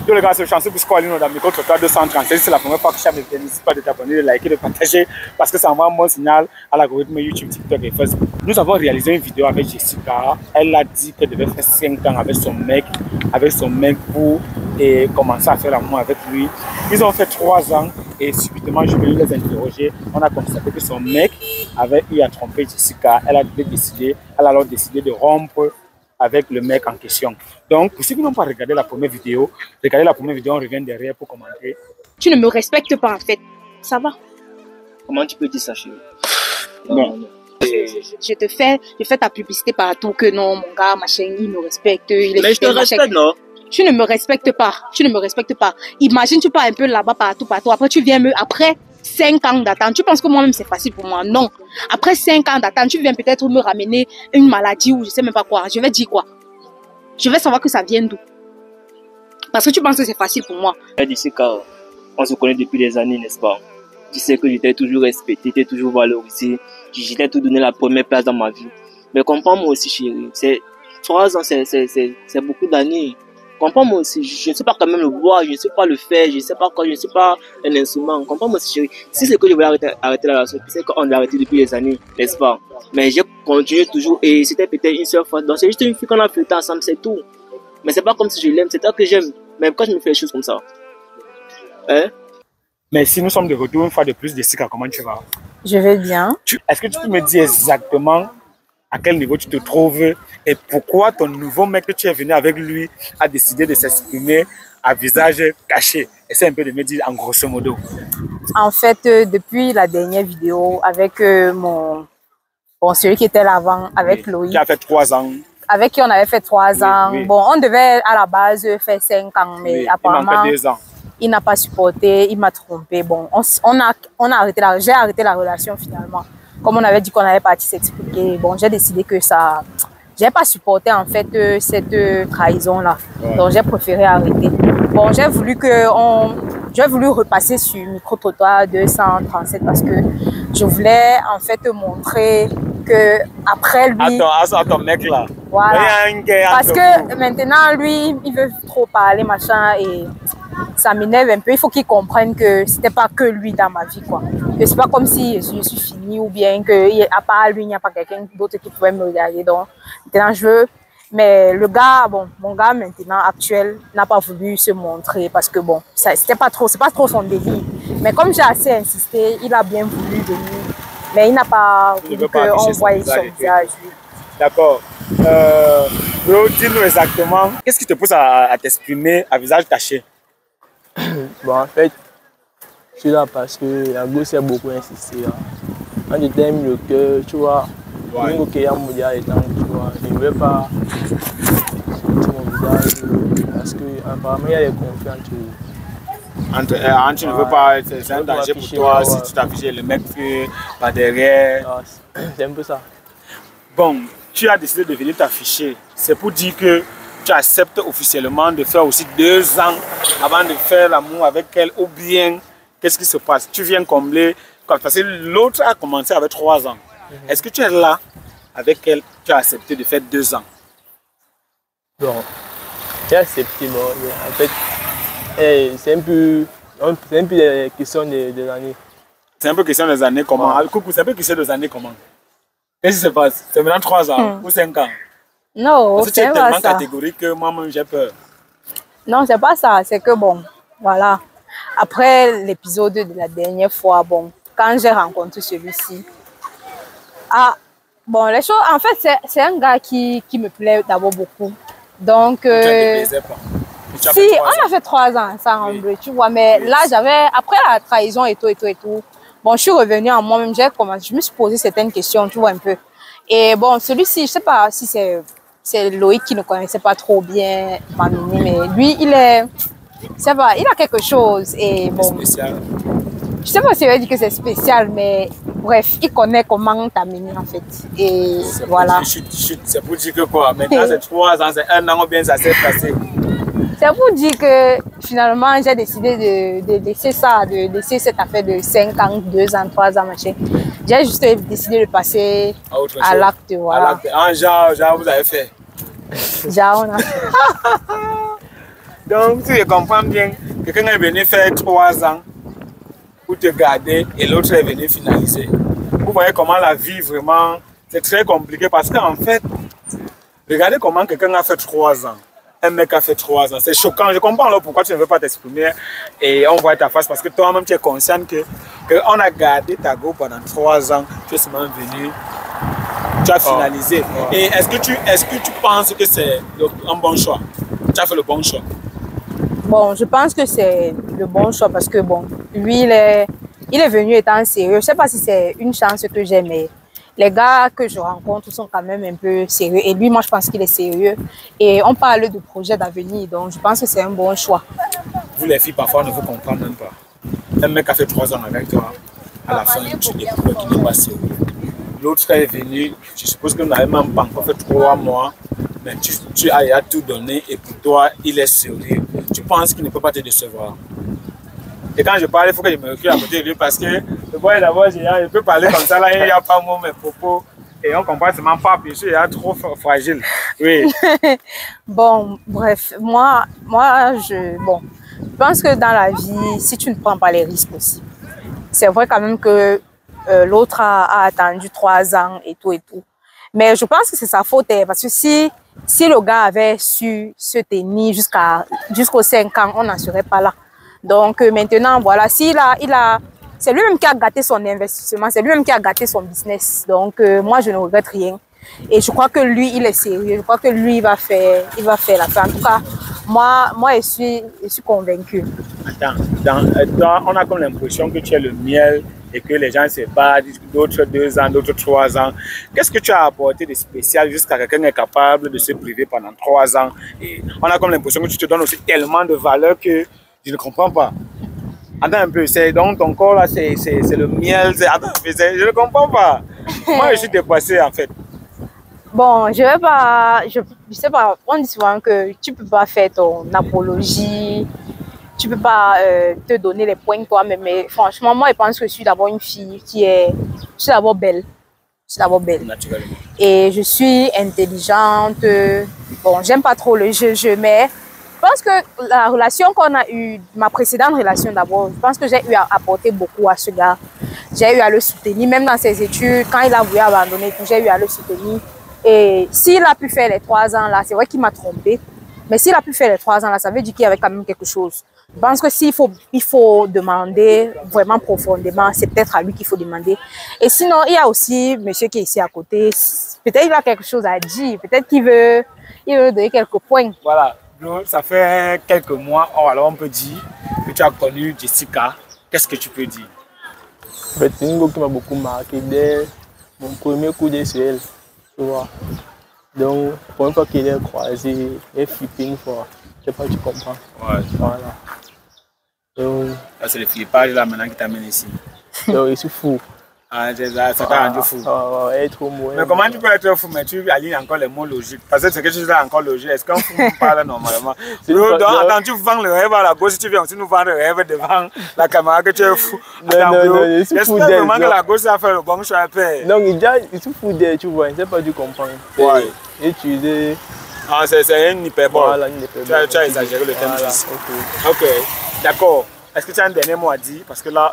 Tous les gars, c'est chanceux pour scorer dans micro trottoir 236. C'est la première fois que je n'hésite pas de t'abonner, de liker, de partager parce que ça envoie un bon signal à l'algorithme YouTube, TikTok et Facebook. Nous avons réalisé une vidéo avec Jessica. Elle a dit qu'elle devait faire 5 ans avec son mec pour commencer à faire l'amour avec lui. Ils ont fait 3 ans et subitement je vais les interroger. On a constaté que son mec avait eu à tromper Jessica. Elle a alors décidé de rompre avec le mec en question. Donc, pour ceux qui n'ont pas regardé la première vidéo, regardez la première vidéo, on revient derrière pour commenter. Tu ne me respectes pas en fait. Ça va? Comment tu peux dire ça, chérie? Non. Je fais ta publicité partout que non, mon gars, machin, il me respecte. Mais je te respecte, non? Tu ne me respectes pas. Tu ne me respectes pas. Imagine, tu pars un peu là-bas, partout. Après, tu viens après 5 ans d'attente. Tu penses que moi-même, c'est facile pour moi? Non. Après 5 ans d'attente, tu viens peut-être me ramener une maladie ou je sais même pas quoi. Je vais dire quoi? Je vais savoir que ça vient d'où. Parce que tu penses que c'est facile pour moi. D'ici quand on se connaît depuis des années, n'est-ce pas? Tu sais que j'étais toujours respecté, j'étais toujours valorisé. J'étais tout donné la première place dans ma vie. Mais comprends-moi aussi, chérie. 3 ans, c'est beaucoup d'années. Comprends-moi aussi, je ne sais pas quand même le voir, je ne sais pas le faire, je ne sais pas quoi, je ne sais pas un instrument. Comprends-moi aussi, chérie. Si c'est que je voulais arrêter la relation, c'est qu'on l'a arrêté depuis des années, n'est-ce pas? Mais j'ai continué toujours et c'était peut-être une seule fois. Donc c'est juste une fille qu'on a fait ensemble, c'est tout. Mais c'est pas comme si je l'aime, c'est toi que j'aime. Mais pourquoi je me fais des choses comme ça? Hein? Mais si nous sommes de retour une fois de plus, Jessica, comment tu vas? Je vais bien. Est-ce que tu peux me dire exactement à quel niveau tu te trouves et pourquoi ton nouveau mec que tu es venu avec lui a décidé de s'exprimer à visage caché? Essaie un peu de me dire en grosso modo. En fait, depuis la dernière vidéo avec celui qui était là avant, avec Loïc. Qui a fait 3 ans. Avec qui on avait fait 3 ans. Oui. Bon, on devait à la base faire 5 ans, mais apparemment, il 2 ans. Il n'a pas supporté, il m'a trompé. Bon, j'ai arrêté la relation finalement. Comme on avait dit qu'on allait partir s'expliquer, bon, j'ai décidé que ça... J'ai pas supporté en fait cette trahison-là. Ouais. Donc j'ai préféré arrêter. Bon, j'ai voulu repasser sur micro-trottoir 237 parce que je voulais en fait montrer que après lui... Attends, mec là. Voilà. Parce que maintenant, lui, il veut trop parler, machin, et ça m'énerve un peu. Il faut qu'il comprenne que c'était pas que lui dans ma vie, quoi. Que c'est pas comme si je suis finie ou bien qu'à part lui, il n'y a pas quelqu'un d'autre qui pouvait me regarder. Donc, maintenant, je veux... Mais le gars, bon, mon gars maintenant actuel n'a pas voulu se montrer parce que bon, c'est pas trop son délire. Mais comme j'ai assez insisté, il a bien voulu venir. Mais il n'a pas voulu qu'on voie son visage. D'accord. Dis-nous exactement, qu'est-ce qui te pousse à t'exprimer à visage caché? Bon, en fait, je suis là parce que la gosse a beaucoup insisté. Quand je t'aime le cœur, tu vois, je ne veux pas sortir mon visage parce qu'apparemment il y a des conflits entre tu ne veux pas, c'est un danger pour toi si tu t'affiches le mec par derrière. C'est un peu ça. Bon, tu as décidé de venir t'afficher. C'est pour dire que tu acceptes officiellement de faire aussi 2 ans avant de faire l'amour avec elle ou bien qu'est-ce qui se passe? Tu viens combler, parce que l'autre a commencé avec 3 ans. Est-ce que tu es là avec elle, tu as accepté de faire 2 ans? Bon, j'ai accepté, bon, en fait, c'est un peu question des années. C'est un peu question des années comment? Coucou, c'est un peu question des années comment? Qu'est-ce qui se passe? C'est maintenant 3 ans ou 5 ans? Non, c'est tellement catégorique que moi-même j'ai peur. Non, c'est pas ça. C'est que bon, voilà. Après l'épisode de la dernière fois, bon, quand j'ai rencontré celui-ci, bon, les choses, en fait, c'est un gars qui me plaît d'abord beaucoup. Donc, tu ne te plaisais pas? Si, on a fait 3 ans ensemble, oui. Tu vois, mais oui. Là, après la trahison et tout, bon, je suis revenue en moi-même, je me suis posé certaines questions, tu vois, un peu. Et bon, celui-ci, je sais pas si c'est Loïc qui ne connaissait pas trop bien Mamini, mais lui, il a quelque chose. Et bon, spécial. Je sais pas si on va dire que c'est spécial, mais bref, il connaît comment t'amener en fait. Et voilà. C'est pour dire que quoi? Maintenant, c'est 3 ans, c'est 1 an ou bien ça s'est passé? C'est pour dire que finalement, j'ai décidé de laisser ça, de laisser cette affaire de 5 ans, 2 ans, 3 ans, machin. J'ai juste décidé de passer à l'acte, voilà. Genre, vous avez fait? Genre, on a... Donc, si je comprends bien, quelqu'un est venu faire 3 ans pour te garder et l'autre est venu finaliser. Vous voyez comment la vie vraiment, c'est très compliqué parce qu'en fait, regardez comment quelqu'un a fait 3 ans. Un mec a fait 3 ans. C'est choquant. Je comprends alors pourquoi tu ne veux pas t'exprimer et on voit ta face parce que toi-même tu es conscient que on a gardé ta go pendant 3 ans. Tu es seulement venu, tu as finalisé. Et est-ce que tu penses que c'est un bon choix? Tu as fait le bon choix? Bon, je pense que c'est le bon choix parce que bon, lui, il est venu étant sérieux. Je ne sais pas si c'est une chance que j'ai, mais les gars que je rencontre sont quand même un peu sérieux. Et lui, moi, je pense qu'il est sérieux. Et on parle de projet d'avenir, donc je pense que c'est un bon choix. Vous, les filles, parfois, ne vous comprenez même pas. Un mec a fait 3 ans avec toi. À la fin, tu découvres qu'il n'est pas sérieux. L'autre est venu, je suppose que vous n'avez même pas encore fait 3 mois. Mais tu as tout donné et pour toi, il est sérieux. Tu penses qu'il ne peut pas te décevoir. Et quand je parle, il faut que je me recule à côté de lui parce que le boy d'abord, je peux parler comme ça, là, il n'y a pas mot, mes propos. Et on comprend seulement pas, puis il est trop fragile. Oui. Bon, bref, moi, je pense que dans la vie, si tu ne prends pas les risques aussi, c'est vrai quand même que l'autre a attendu 3 ans et tout et tout. Mais je pense que c'est sa faute, parce que si le gars avait su se tenir jusqu'aux 5 ans, on n'en serait pas là. Donc maintenant, voilà, c'est lui-même qui a gâté son investissement, c'est lui-même qui a gâté son business. Donc moi, je ne regrette rien. Et je crois que lui, il est sérieux. Je crois que lui, il va faire l'affaire. En tout cas, moi, je suis convaincue. Attends, on a comme l'impression que tu es le miel et que les gens se battent, d'autres 2 ans, d'autres 3 ans. Qu'est-ce que tu as apporté de spécial jusqu'à quelqu'un est capable de se priver pendant 3 ans? Et on a comme l'impression que tu te donnes aussi tellement de valeur que je ne comprends pas. Attends un peu, c'est donc ton corps là, c'est le miel. Attends, je ne comprends pas. Moi, je suis dépassé en fait. Bon, je sais pas, on dit souvent que tu peux pas faire ton apologie, tu peux pas te donner les points toi-même, mais franchement, moi, je pense que je suis d'abord une fille je suis d'abord belle. Je suis d'abord belle. Naturellement. Et je suis intelligente. Bon, j'aime pas trop le jeu, mais je pense que la relation qu'on a eue, ma précédente relation d'abord, je pense que j'ai eu à apporter beaucoup à ce gars. J'ai eu à le soutenir, même dans ses études, quand il a voulu abandonner, j'ai eu à le soutenir. Et s'il a pu faire les 3 ans là, c'est vrai qu'il m'a trompé, mais s'il a pu faire les 3 ans là, ça veut dire qu'il y avait quand même quelque chose. Je pense que il faut demander vraiment profondément, c'est peut-être à lui qu'il faut demander. Et sinon, il y a aussi monsieur qui est ici à côté, peut-être il a quelque chose à dire, peut-être qu'il veut donner quelques points. Voilà, ça fait quelques mois, alors on peut dire que tu as connu Jessica. Qu'est-ce que tu peux dire? C'est une go qui m'a beaucoup marqué dès mon premier coup d'œil sur elle. Tu vois. Donc, pour une fois qu'il est croisé, il est flippé une fois. Je sais pas si tu comprends. Ouais. Voilà. Donc, c'est le flippage là maintenant qui t'amène ici. Donc, je suis fou. Ah, ça t'a rendu fou. Être trop mauvais. Mais comment tu peux être fou, mais tu alignes encore les mots logiques? Parce que c'est quelque chose qui est encore logique. Est-ce qu'un fou parle normalement? Donc, attends, tu vends le rêve à la gauche, si tu viens aussi nous vendre le rêve devant la caméra que tu es fou. Non, j'espère vraiment que la gauche a fait le bon choix. Non, il se fout d'elle, tu vois, je ne sais pas, tu comprends. Ouais. Utiliser. Ah, c'est une hyperbole. Voilà, une hyperbole. Tu as exagéré le thème. Voilà, ok, d'accord. Est-ce que tu as un dernier mot à dire? Parce que là,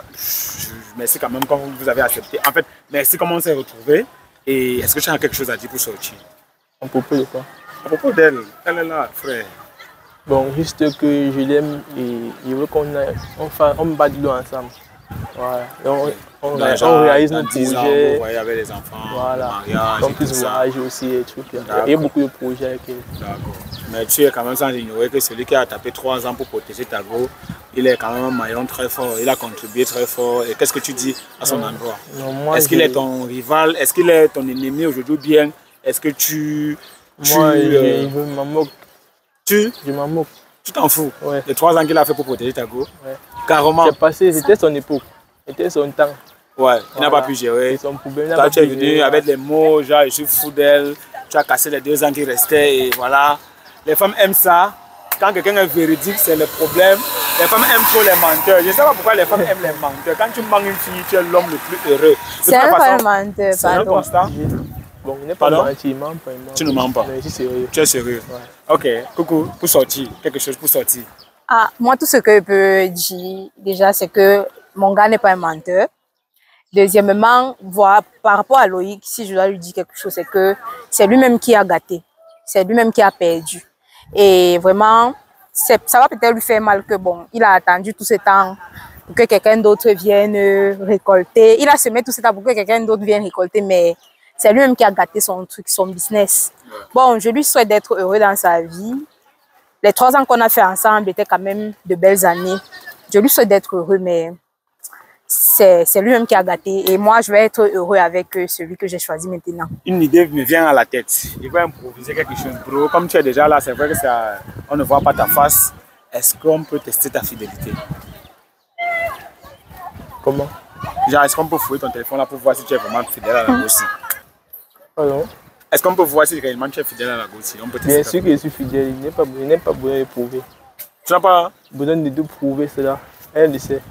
merci quand même quand vous avez accepté. En fait, merci comment on s'est retrouvés. Et est-ce que tu as quelque chose à dire pour sortir? À propos de quoi? À propos d'elle. Elle est là, frère. Bon, juste que je l'aime et je veux qu'on batte de l'eau ensemble. Voilà. Donc, on réalise nos projets. Vous voyez avec les enfants, voilà. Le mariage. On puisse voyager aussi et tout. Il y a beaucoup de projets avec elle. D'accord. Mais tu es quand même sans ignorer que celui qui a tapé 3 ans pour protéger ta go, il est quand même un maillon très fort, il a contribué très fort. Et qu'est-ce que tu dis à son endroit? Est-ce qu'il est ton rival? Est-ce qu'il est ton ennemi aujourd'hui bien? Est-ce que moi, je m'en moque. Je m'en moque. Tu t'en fous? Ouais. Les 3 ans qu'il a fait pour protéger ta go? Ouais. Carrément. C'est passé, c'était son époque. C'était son temps. Ouais, il n'a pas pu gérer. Son problème, toi, tu es venu avec les mots, genre je suis fou d'elle. Tu as cassé les 2 ans qui restaient et voilà. Les femmes aiment ça. Quand quelqu'un est véridique, c'est le problème. Les femmes aiment trop les menteurs. Je ne sais pas pourquoi les femmes aiment les menteurs. Quand tu manques une fille, tu es l'homme le plus heureux. C'est un menteur, c'est un constat. Bon, il n'est pas menti, il ment pas. Tu ne mens pas. Mais je suis sérieux. Tu es sérieux? Ouais. Ok, coucou, pour sortir, quelque chose pour sortir. Ah, moi, tout ce que je peux dire, déjà, c'est que mon gars n'est pas un menteur. Deuxièmement, voilà, par rapport à Loïc, si je dois lui dire quelque chose, c'est que c'est lui-même qui a gâté. C'est lui-même qui a perdu. Et vraiment, ça va peut-être lui faire mal que bon, il a attendu tout ce temps pour que quelqu'un d'autre vienne récolter. Il a semé tout ce temps pour que quelqu'un d'autre vienne récolter, mais c'est lui-même qui a gâté son truc, son business. Bon, je lui souhaite d'être heureux dans sa vie. Les 3 ans qu'on a fait ensemble étaient quand même de belles années. Je lui souhaite d'être heureux, mais c'est lui-même qui a gâté. Et moi, je vais être heureux avec celui que j'ai choisi maintenant. Une idée me vient à la tête. Il va improviser quelque chose. Bro, comme tu es déjà là, c'est vrai que on ne voit pas ta face. Est-ce qu'on peut tester ta fidélité? Comment? Genre, est-ce qu'on peut fouiller ton téléphone là pour voir si tu es vraiment fidèle à la Gossi? Alors? Est-ce qu'on peut voir si réellement tu es fidèle à la Gossi? Bien sûr que je suis fidèle. Il n'est pas besoin de prouver. Tu n'as pas besoin de prouver cela. Elle le sait.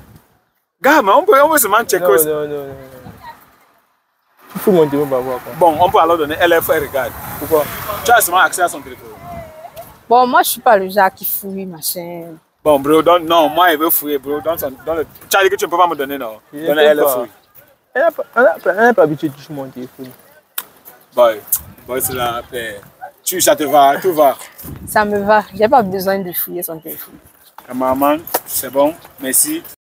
Gars, mais on peut seulement checker. Non. Il faut monter, on va voir. Bon, on peut alors donner LF et regarde. Pourquoi? Tu as seulement accès à son téléphone. Bon, moi, je suis pas le genre qui fouille, machin. Bon, bro, non, moi, il veut fouiller, bro. Tu as dit que tu ne peux pas me donner, non? Donne LF fouille. Elle n'a pas habitué de toucher mon téléphone. Boy, c'est là, ça te va, tout va. Ça me va, j'ai pas besoin de fouiller son téléphone. Maman, c'est bon, merci.